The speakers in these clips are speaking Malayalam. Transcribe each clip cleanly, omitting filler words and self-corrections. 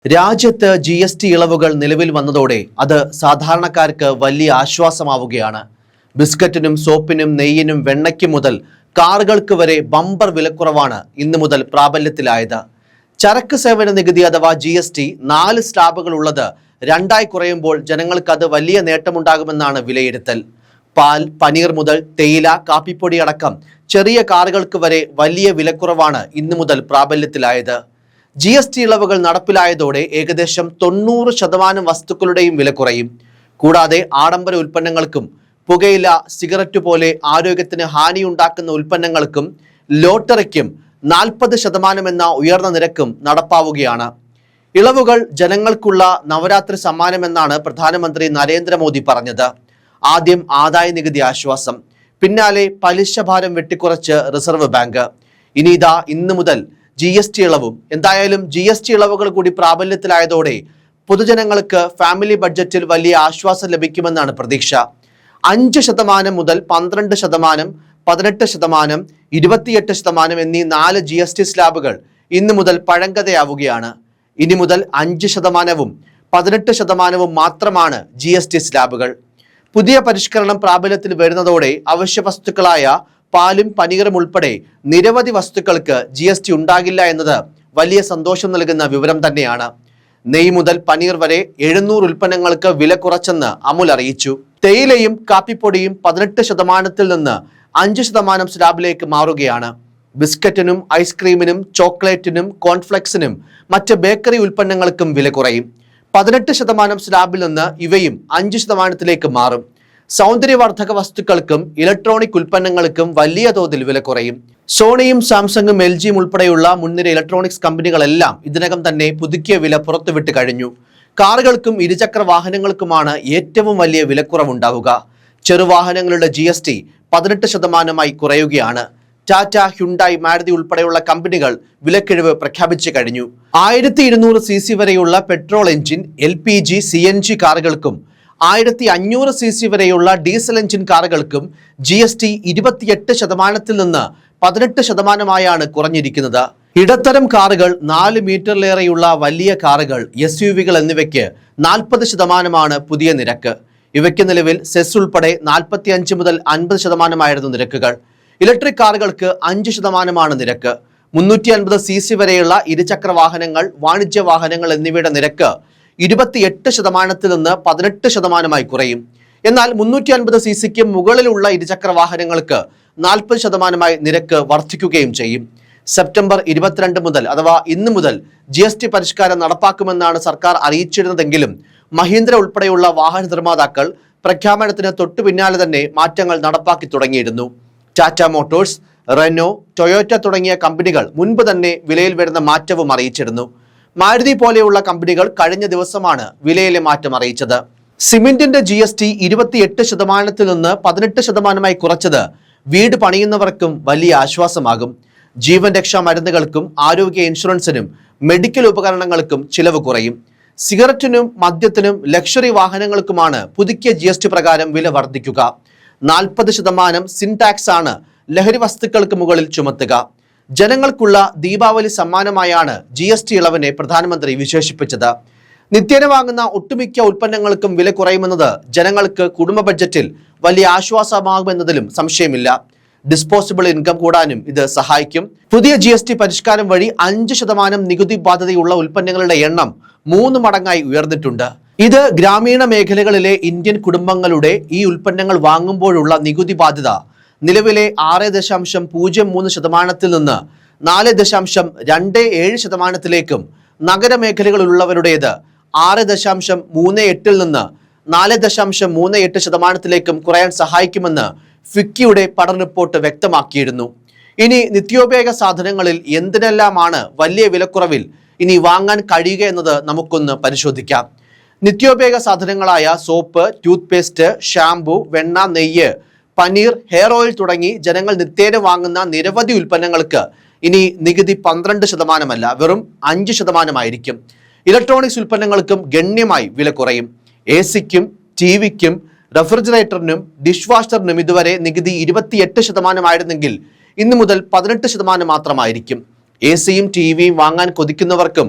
രാജ്യത്ത് GST ഇളവുകൾ നിലവിൽ വന്നതോടെ അത് സാധാരണക്കാർക്ക് വലിയ ആശ്വാസമാവുകയാണ്. ബിസ്ക്കറ്റിനും സോപ്പിനും നെയ്യിനും വെണ്ണയ്ക്കും മുതൽ കാറുകൾക്ക് വരെ ബമ്പർ വിലക്കുറവാണ് ഇന്നു മുതൽ പ്രാബല്യത്തിലായത്. ചരക്ക് സേവന നികുതി അഥവാ GST 4 സ്ലാബുകൾ ഉള്ളത് 2 കുറയുമ്പോൾ ജനങ്ങൾക്ക് അത് വലിയ നേട്ടമുണ്ടാകുമെന്നാണ് വിലയിരുത്തൽ. പാൽ, പനീർ മുതൽ തേയില, കാപ്പിപ്പൊടി അടക്കം ചെറിയ കാറുകൾക്ക് വരെ വലിയ വിലക്കുറവാണ് ഇന്നു മുതൽ പ്രാബല്യത്തിലായത്. GST ഇളവുകൾ നടപ്പിലായതോടെ ഏകദേശം 90% വസ്തുക്കളുടെയും വില കുറയും. കൂടാതെ ആഡംബര ഉൽപ്പന്നങ്ങൾക്കും പുകയില, സിഗരറ്റ് പോലെ ആരോഗ്യത്തിന് ഹാനിയുണ്ടാക്കുന്ന ഉൽപ്പന്നങ്ങൾക്കും ലോട്ടറിക്കും 40% എന്ന ഉയർന്ന നിരക്കും നടപ്പാവുകയാണ്. ഇളവുകൾ ജനങ്ങൾക്കുള്ള നവരാത്രി സമ്മാനമെന്നാണ് പ്രധാനമന്ത്രി നരേന്ദ്രമോദി പറഞ്ഞത്. ആദ്യം ആദായ നികുതി ആശ്വാസം, പിന്നാലെ പലിശ ഭാരം വെട്ടിക്കുറച്ച് റിസർവ് ബാങ്ക്. ഇനി ഇന്നു മുതൽ GST ഇളവും. എന്തായാലും GST ഇളവുകൾ കൂടി പ്രാബല്യത്തിലായതോടെ പൊതുജനങ്ങൾക്ക് ഫാമിലി ബഡ്ജറ്റിൽ വലിയ ആശ്വാസം ലഭിക്കുമെന്നാണ് പ്രതീക്ഷ. 5% മുതൽ 12%, 18%, 28% എന്നീ 4 GST സ്ലാബുകൾ ഇന്നു മുതൽ പഴങ്കഥയാവുകയാണ്. ഇനി മുതൽ 5%, 18% മാത്രമാണ് GST സ്ലാബുകൾ. പുതിയ പരിഷ്കരണം പ്രാബല്യത്തിൽ വരുന്നതോടെ അവശ്യ വസ്തുക്കളായ പാലും പനീറും ഉൾപ്പെടെ നിരവധി വസ്തുക്കൾക്ക് GST ഉണ്ടാകില്ല എന്നത് വലിയ സന്തോഷം നൽകുന്ന വിവരം തന്നെയാണ്. നെയ്യ് മുതൽ പനീർ വരെ 700 ഉൽപ്പന്നങ്ങൾക്ക് വില കുറച്ചെന്ന് അമുൽ അറിയിച്ചു. തേയിലയും കാപ്പിപ്പൊടിയും 18% നിന്ന് 5% സ്ലാബിലേക്ക് മാറുകയാണ്. ബിസ്ക്കറ്റിനും ഐസ്ക്രീമിനും ചോക്ലേറ്റിനും കോൺഫ്ലെക്സിനും മറ്റ് ബേക്കറി ഉൽപ്പന്നങ്ങൾക്കും വില കുറയും. 18% സ്ലാബിൽ നിന്ന് ഇവയും 5%ലേക്ക് മാറും. സൗന്ദര്യവർദ്ധക വസ്തുക്കൾക്കും ഇലക്ട്രോണിക് ഉൽപ്പന്നങ്ങൾക്കും വലിയ തോതിൽ വില കുറയും. സോണിയും സാംസങ്ങും LGയും ഉൾപ്പെടെയുള്ള മുൻനിര ഇലക്ട്രോണിക്സ് കമ്പനികളെല്ലാം ഇതിനകം തന്നെ പുതുക്കിയ വില പുറത്തുവിട്ട് കഴിഞ്ഞു. കാറുകൾക്കും ഇരുചക്ര വാഹനങ്ങൾക്കുമാണ് ഏറ്റവും വലിയ വിലക്കുറവുണ്ടാവുക. ചെറുവാഹനങ്ങളുടെ GST 18% കുറയുകയാണ്. ടാറ്റ, ഹ്യുണ്ടായി, മാരുതി ഉൾപ്പെടെയുള്ള കമ്പനികൾ വിലക്കിഴിവ് പ്രഖ്യാപിച്ചു കഴിഞ്ഞു. 1200 cc വരെയുള്ള petrol engine, LPG, CNG കാറുകൾക്കും 1500 cc വരെയുള്ള ഡീസൽ എഞ്ചിൻ കാറുകൾക്കും GST 28% നിന്ന് 18%ആയാണ് കുറഞ്ഞിരിക്കുന്നത്. ഇടത്തരം കാറുകൾ, 4 മീറ്ററിലേറെയുള്ള വലിയ കാറുകൾ, SUVകൾ എന്നിവയ്ക്ക് 40%ആണ് പുതിയ നിരക്ക്. ഇവയ്ക്ക് നിലവിൽ സെസ് ഉൾപ്പെടെ 45 മുതൽ 50% നിരക്കുകൾ. ഇലക്ട്രിക് കാറുകൾക്ക് 5% നിരക്ക്. 350 cc വരെയുള്ള ഇരുചക്ര വാഹനങ്ങൾ, വാണിജ്യ വാഹനങ്ങൾ എന്നിവയുടെ നിരക്ക് 28% നിന്ന് 18% കുറയും. എന്നാൽ 350 cc മുകളിലുള്ള ഇരുചക്ര വാഹനങ്ങൾക്ക് 40% നിരക്ക് വർദ്ധിക്കുകയും ചെയ്യും. സെപ്റ്റംബർ 22 മുതൽ അഥവാ ഇന്നു മുതൽ GST പരിഷ്കാരം നടപ്പാക്കുമെന്നാണ് സർക്കാർ അറിയിച്ചിരുന്നതെങ്കിലും മഹീന്ദ്ര ഉൾപ്പെടെയുള്ള വാഹന നിർമ്മാതാക്കൾ പ്രഖ്യാപനത്തിന് തൊട്ടു പിന്നാലെ തന്നെ മാറ്റങ്ങൾ നടപ്പാക്കി തുടങ്ങിയിരുന്നു. ടാറ്റ മോട്ടോഴ്സ്, റെനോ, ടൊയോറ്റ തുടങ്ങിയ കമ്പനികൾ മുൻപ് തന്നെ വിലയിൽ വരുന്ന മാറ്റവും അറിയിച്ചിരുന്നു. മാരുതി പോലെയുള്ള കമ്പനികൾ കഴിഞ്ഞ ദിവസമാണ് വിലയിലെ മാറ്റം അറിയിച്ചത്. സിമന്റിന്റെ GST 28% നിന്ന് 18% കുറച്ചത് വീട് പണിയുന്നവർക്കും വലിയ ആശ്വാസമാകും. ജീവൻ രക്ഷാ മരുന്നുകൾക്കും ആരോഗ്യ ഇൻഷുറൻസിനും മെഡിക്കൽ ഉപകരണങ്ങൾക്കും ചിലവ് കുറയും. സിഗരറ്റിനും മദ്യത്തിനും ലക്ഷറി വാഹനങ്ങൾക്കുമാണ് പുതുക്കിയ GST പ്രകാരം വില വർദ്ധിക്കുക. 40% സിൻ ടാക്സ് ആണ് ലഹരി വസ്തുക്കൾക്ക് മുകളിൽ ചുമത്തുക. ജനങ്ങൾക്കുള്ള ദീപാവലി സമ്മാനമായാണ് GST ഇളവിനെ പ്രധാനമന്ത്രി വിശേഷിപ്പിച്ചത്. നിത്യേന വാങ്ങുന്ന ഒട്ടുമിക്ക ഉൽപ്പന്നങ്ങൾക്കും വില കുറയുമെന്നത് ജനങ്ങൾക്ക് കുടുംബ ബഡ്ജറ്റിൽ വലിയ ആശ്വാസമാകുമെന്നതിലും സംശയമില്ല. ഡിസ്പോസിബിൾ ഇൻകം കൂടാനും ഇത് സഹായിക്കും. പുതിയ GST പരിഷ്കാരം വഴി 5% നികുതി ബാധ്യതയുള്ള ഉൽപ്പന്നങ്ങളുടെ എണ്ണം 3 മടങ്ങായി ഉയർന്നിട്ടുണ്ട്. ഇത് ഗ്രാമീണ മേഖലകളിലെ ഇന്ത്യൻ കുടുംബങ്ങളുടെ ഈ ഉൽപ്പന്നങ്ങൾ വാങ്ങുമ്പോഴുള്ള നികുതി ബാധ്യത നിലവിലെ 6.03% നിന്ന് 4.27%ലേക്കും നഗരമേഖലകളിലുള്ളവരുടേത് 6.38 നിന്ന് 4.38%ലേക്കും കുറയാൻ സഹായിക്കുമെന്ന് ഫിക്കിയുടെ പഠന റിപ്പോർട്ട് വ്യക്തമാക്കിയിരുന്നു. ഇനി നിത്യോപയോഗ സാധനങ്ങളിൽ എന്തിനെല്ലാമാണ് വലിയ വിലക്കുറവിൽ ഇനി വാങ്ങാൻ കഴിയുക എന്നത് നമുക്കൊന്ന് പരിശോധിക്കാം. നിത്യോപയോഗ സാധനങ്ങളായ സോപ്പ്, ടൂത്ത് പേസ്റ്റ്, ഷാംപൂ, വെണ്ണ, നെയ്യ്, പനീർ, ഹെയർ ഓയിൽ തുടങ്ങി ജനങ്ങൾ നിത്യേന വാങ്ങുന്ന നിരവധി ഉൽപ്പന്നങ്ങൾക്ക് ഇനി നികുതി 12% വെറും 5% ആയിരിക്കും. ഇലക്ട്രോണിക്സ് ഉൽപ്പന്നങ്ങൾക്കും ഗണ്യമായി വില കുറയും. AC-ക്കും TV-ക്കും റെഫ്രിജറേറ്ററിനും ഡിഷ് വാഷറിനും ഇതുവരെ നികുതി 28% ആയിരുന്നെങ്കിൽ ഇന്നു മുതൽ 18% മാത്രമായിരിക്കും. AC-യും TV-യും വാങ്ങാൻ കൊതിക്കുന്നവർക്കും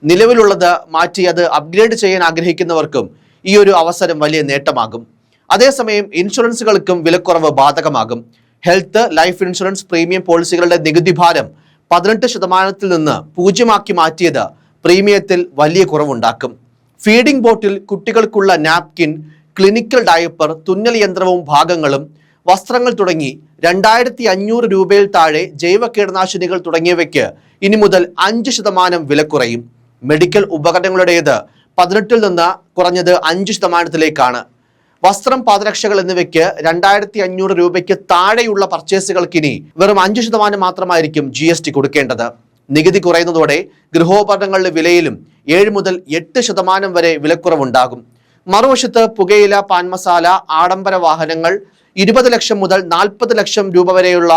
നിലവിലുള്ളത് മാറ്റി അത് അപ്ഗ്രേഡ് ചെയ്യാൻ ആഗ്രഹിക്കുന്നവർക്കും ഈ ഒരു അവസരം വലിയ നേട്ടമാകും. അതേസമയം ഇൻഷുറൻസുകൾക്കും വിലക്കുറവ് ബാധകമാകും. ഹെൽത്ത്, ലൈഫ് ഇൻഷുറൻസ് പ്രീമിയം പോളിസികളുടെ നികുതി ഭാരം 18% നിന്ന് 0 മാറ്റിയത് പ്രീമിയത്തിൽ വലിയ കുറവുണ്ടാക്കും. ഫീഡിംഗ് ബോട്ടിൽ, കുട്ടികൾക്കുള്ള നാപ്കിൻ, ക്ലിനിക്കൽ ഡയപ്പർ, തുന്നൽ യന്ത്രവും ഭാഗങ്ങളും, വസ്ത്രങ്ങൾ തുടങ്ങി 2500 രൂപയിൽ താഴെ ജൈവ കീടനാശിനികൾ തുടങ്ങിയവയ്ക്ക് ഇനി മുതൽ 5% വിലക്കുറയും. മെഡിക്കൽ ഉപകരണങ്ങളുടേത് 18 നിന്ന് കുറഞ്ഞത് 5%. വസ്ത്രം, പാദരക്ഷകൾ എന്നിവയ്ക്ക് 2500 രൂപയ്ക്ക് താഴെയുള്ള പർച്ചേസുകൾക്ക് ഇനി വെറും 5% മാത്രമായിരിക്കും GST കൊടുക്കേണ്ടത്. നികുതി കുറയുന്നതോടെ ഗൃഹോപകരണങ്ങളുടെ വിലയിലും 7 മുതൽ 8% വരെ വിലക്കുറവുണ്ടാകും. മറുവശത്ത് പുകയില, പാൻ മസാല, ആഡംബര വാഹനങ്ങൾ, 20 ലക്ഷം മുതൽ 40 ലക്ഷം രൂപ വരെയുള്ള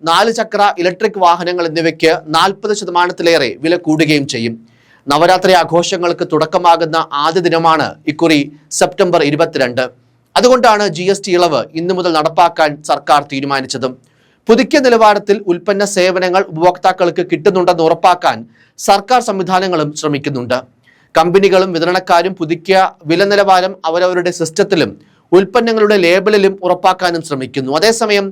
4 ചക്ര ഇലക്ട്രിക് വാഹനങ്ങൾ എന്നിവയ്ക്ക് 40%-ലേറെ വില കൂടുകയും ചെയ്യും. നവരാത്രി ആഘോഷങ്ങൾക്ക് തുടക്കമാകുന്ന ആദ്യ ദിനമാണ് ഇക്കുറി സെപ്റ്റംബർ 22. അതുകൊണ്ടാണ് GST ഇളവ് ഇന്നു മുതൽ നടപ്പാക്കാൻ സർക്കാർ തീരുമാനിച്ചതും. പുതുക്കിയ നിലവാരത്തിൽ ഉൽപ്പന്ന സേവനങ്ങൾ ഉപഭോക്താക്കൾക്ക് കിട്ടുന്നുണ്ടെന്ന് ഉറപ്പാക്കാൻ സർക്കാർ സംവിധാനങ്ങളും ശ്രമിക്കുന്നുണ്ട്. കമ്പനികളും വിതരണക്കാരും പുതുക്കിയ വില നിലവാരം അവരവരുടെ സിസ്റ്റത്തിലും ഉൽപ്പന്നങ്ങളുടെ ലേബലിലും ഉറപ്പാക്കാനും ശ്രമിക്കുന്നു. അതേസമയം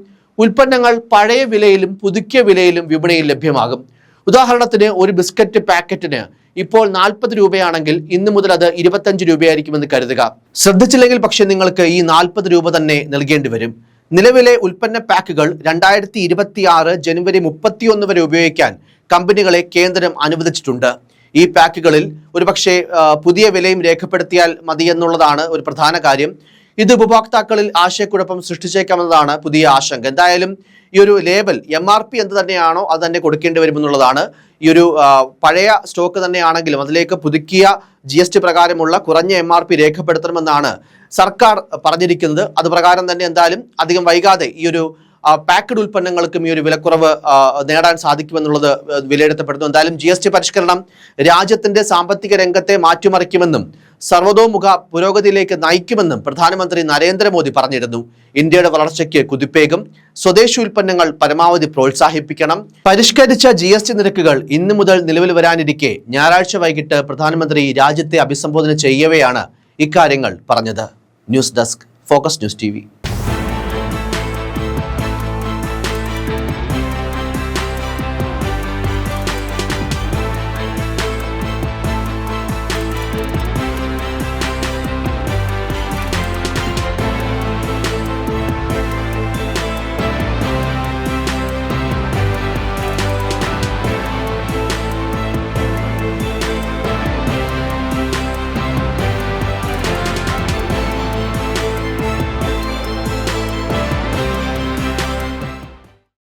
ഉൽപ്പന്നങ്ങൾ പഴയ വിലയിലും പുതുക്കിയ വിലയിലും വിപണിയിൽ ലഭ്യമാകും. ഉദാഹരണത്തിന് ഒരു ബിസ്ക്കറ്റ് പാക്കറ്റിന് ഇപ്പോൾ 40 രൂപയാണെങ്കിൽ ഇന്നു മുതൽ അത് 25 രൂപയായിരിക്കുമെന്ന് കരുതുക. ശ്രദ്ധിച്ചില്ലെങ്കിൽ പക്ഷേ നിങ്ങൾക്ക് ഈ 40 രൂപ തന്നെ നൽകേണ്ടി വരും. നിലവിലെ ഉൽപ്പന്ന പാക്കുകൾ 2026 ജനുവരി 31 വരെ ഉപയോഗിക്കാൻ കമ്പനികളെ കേന്ദ്രം അനുവദിച്ചിട്ടുണ്ട്. ഈ പാക്കുകളിൽ ഒരുപക്ഷെ പുതിയ വിലയും രേഖപ്പെടുത്തിയാൽ മതിയെന്നുള്ളതാണ് ഒരു പ്രധാന കാര്യം. ഇത് ഉപഭോക്താക്കളിൽ ആശയക്കുഴപ്പം സൃഷ്ടിച്ചേക്കാമെന്നതാണ് പുതിയ ആശങ്ക. എന്തായാലും ഈ ഒരു ലേബൽ MRP എന്ത് തന്നെയാണോ അത് തന്നെ കൊടുക്കേണ്ടി വരുമെന്നുള്ളതാണ്. ഈ ഒരു പഴയ സ്റ്റോക്ക് തന്നെയാണെങ്കിലും അതിലേക്ക് പുതുക്കിയ GST പ്രകാരമുള്ള കുറഞ്ഞ MRP രേഖപ്പെടുത്തണമെന്നാണ് സർക്കാർ പറഞ്ഞിരിക്കുന്നത്. അത് പ്രകാരം തന്നെ എന്തായാലും അധികം വൈകാതെ ഈ ഒരു പാക്കഡ് ഉൽപ്പന്നങ്ങൾക്കും ഈ ഒരു വിലക്കുറവ് നേടാൻ സാധിക്കുമെന്നുള്ളത് വിലയിരുത്തപ്പെടുന്നു. എന്തായാലും GST പരിഷ്കരണം രാജ്യത്തിന്റെ സാമ്പത്തിക രംഗത്തെ മാറ്റിമറിക്കുമെന്നും സർവതോമുഖ പുരോഗതിയിലേക്ക് നയിക്കുമെന്നും പ്രധാനമന്ത്രി നരേന്ദ്രമോദി പറഞ്ഞിരുന്നു. ഇന്ത്യയുടെ വളർച്ചയ്ക്ക് കുതിപ്പേകും. സ്വദേശി ഉൽപ്പന്നങ്ങൾ പരമാവധി പ്രോത്സാഹിപ്പിക്കണം. പരിഷ്കരിച്ച GST നിരക്കുകൾ ഇന്നു മുതൽ നിലവിൽ വരാനിരിക്കെ ഞായറാഴ്ച വൈകിട്ട് പ്രധാനമന്ത്രി രാജ്യത്തെ അഭിസംബോധന ചെയ്യവെയാണ് ഇക്കാര്യങ്ങൾ പറഞ്ഞത്. News desk, focus news TV.